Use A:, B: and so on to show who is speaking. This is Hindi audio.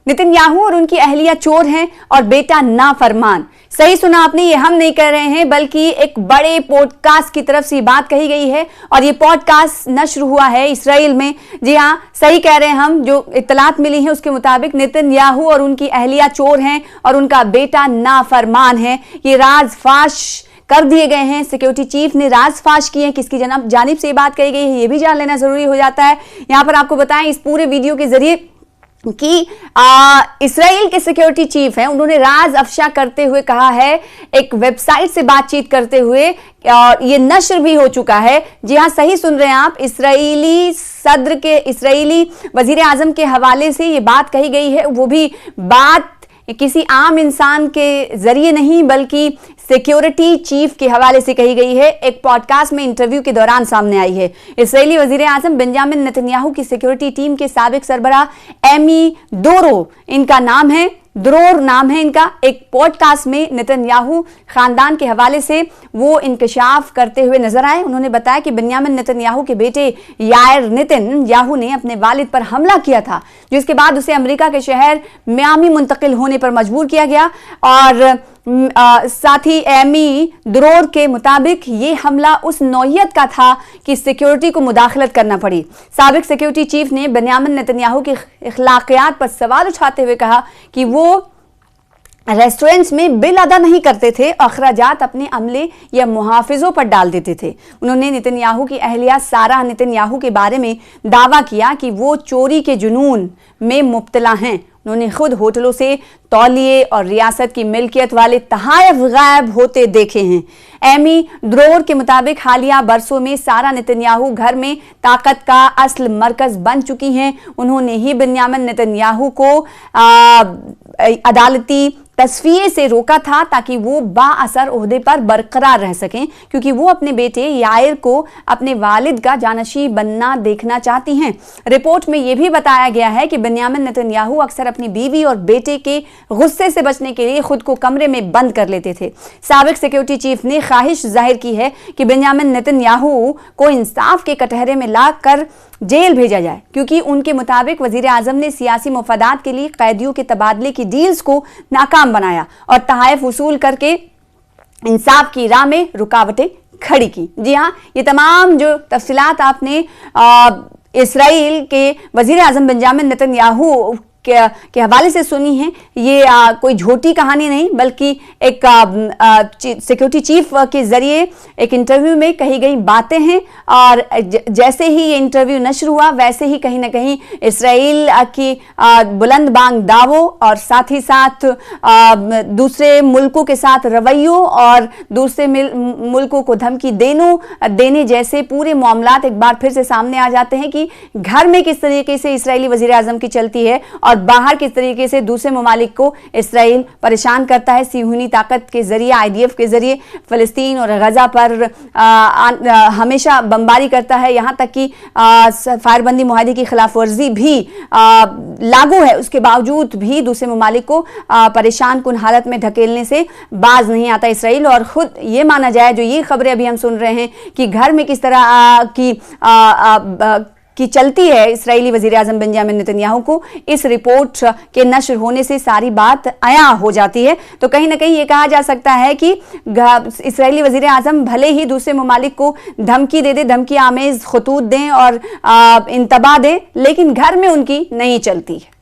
A: नेतन्याहू और उनकी अहलिया चोर हैं और बेटा नाफरमान। सही सुना आपने, ये हम नहीं कह रहे हैं बल्कि एक बड़े पॉडकास्ट की तरफ से बात कही गई है और ये पॉडकास्ट नश्र हुआ है इसराइल में। जी हाँ, सही कह रहे हैं हम, जो इत्तलात मिली है उसके मुताबिक नेतन्याहू और उनकी अहलिया चोर हैं और उनका बेटा नाफरमान है। ये राज फाश कर दिए गए हैं, सिक्योरिटी चीफ ने राज फाश किए हैं। किसकी जानिब से ये बात कही गई है ये भी जान लेना जरूरी हो जाता है। यहां पर आपको बताएं इस पूरे वीडियो के जरिए कि इसराइल के सिक्योरिटी चीफ हैं, उन्होंने राज अफशा करते हुए कहा है, एक वेबसाइट से बातचीत करते हुए, और ये नश्र भी हो चुका है। जी हाँ, सही सुन रहे हैं आप, इस्राएली सदर के, इस्राएली वजीर आजम के हवाले से ये बात कही गई है। वो भी बात किसी आम इंसान के जरिए नहीं बल्कि सिक्योरिटी चीफ के हवाले से कही गई है। एक पॉडकास्ट में इंटरव्यू के दौरान सामने आई है। इस्राएली वजीर आजम बेंजामिन नेतन्याहू की सिक्योरिटी टीम के साबिक सरबराह एमी दोरो, इनका नाम है, द्रोर नाम है इनका, एक पॉडकास्ट में नेतन्याहू खानदान के हवाले से वो इंकशाफ करते हुए नजर आए। उन्होंने बताया कि बेंजामिन नेतन्याहू के बेटे यायर नेतन्याहू ने अपने वालिद पर हमला किया था, जिसके बाद उसे अमेरिका के शहर मियामी मुंतकिल होने पर मजबूर किया गया। और साथ ही एमी द्रोर के मुताबिक ये हमला उस नौइयत का था कि सिक्योरिटी को मुदाखलत करना पड़ी। साबिक सिक्योरिटी चीफ ने बेंजामिन नेतन्याहू की अखलाकियात पर सवाल उठाते हुए कहा कि वो रेस्टोरेंट्स में बिल अदा नहीं करते थे, अखराजात अपने अमले या मुहाफिजों पर डाल देते थे। उन्होंने नेतन्याहू की अहलिया सारा नेतन्याहू के बारे में दावा किया कि वो चोरी के जुनून में मुब्तला हैं। उन्होंने खुद होटलों से तौलिए और रियासत की मिल्कियत वाले तहाइफ गायब होते देखे हैं। एमी द्रोर के मुताबिक हालिया बरसों में सारा नेतन्याहू घर में ताकत का असल मरकज बन चुकी हैं। उन्होंने ही बेंजामिन नेतन्याहू को अदालती तस्फिये से रोका था ताकि वो बाअसर ओहदे पर बरकरार रह सकें, क्योंकि वो अपने बेटे यायर को अपने वालिद का जानशी बनना देखना चाहती हैं। रिपोर्ट में यह भी बताया गया है कि बेंजामिन नेतन्याहू अक्सर अपनी बीवी और बेटे के गुस्से से बचने के लिए खुद को कमरे में बंद कर लेते थे। साबिक सिक्योरिटी चीफ ने ख्वाहिश जाहिर की है कि बेंजामिन नेतन्याहू को इंसाफ के कटहरे में लाकर जेल भेजा जाए, क्योंकि उनके मुताबिक वजीर आजम ने सियासी मुफादात के लिए कैदियों के तबादले की डील्स को नाकाम बनाया और तहाइफ वसूल करके इंसाफ की राह में रुकावटें खड़ी की। जी हाँ, ये तमाम जो तफसीलात आपने इसराइल के वजीर आजम बेंजामिन नेतन्याहू के हवाले से सुनी है, ये कोई झूठी कहानी नहीं बल्कि एक सिक्योरिटी चीफ के जरिए एक इंटरव्यू में कही गई बातें हैं। और जैसे ही ये इंटरव्यू नश्र हुआ वैसे ही कहीं ना कहीं इसराइल की बुलंद बांग दावों और साथ ही साथ दूसरे मुल्कों के साथ रवैयों और दूसरे मुल्कों को धमकी देने जैसे पूरे मामलात एक बार फिर से सामने आ जाते हैं कि घर में किस तरीके से इसराइली वजीर आजम की चलती है और बाहर किस तरीके से दूसरे ममालिक को इसराइल परेशान करता है। सियूनी ताकत के जरिए, आईडीएफ के जरिए फिलिस्तीन और गजा पर हमेशा बमबारी करता है, यहाँ तक कि फायरबंदी मुआहदे की खिलाफ वर्जी भी लागू है, उसके बावजूद भी दूसरे ममालिक को परेशान कुन हालत में ढकेलने से बाज नहीं आता इसराइल। और खुद ये माना जाए, जो ये खबरें अभी हम सुन रहे हैं कि घर में किस तरह की चलती है इसराइली वजीर आजम बेंजामिन नेतन्याहू को, इस रिपोर्ट के नश्र होने से सारी बात आया हो जाती है। तो कहीं ना कहीं ये कहा जा सकता है कि इसराइली वजीर आजम भले ही दूसरे ममालिक को धमकी दे दे, धमकी आमेज खतूत दें और इंतबा दें, लेकिन घर में उनकी नहीं चलती है।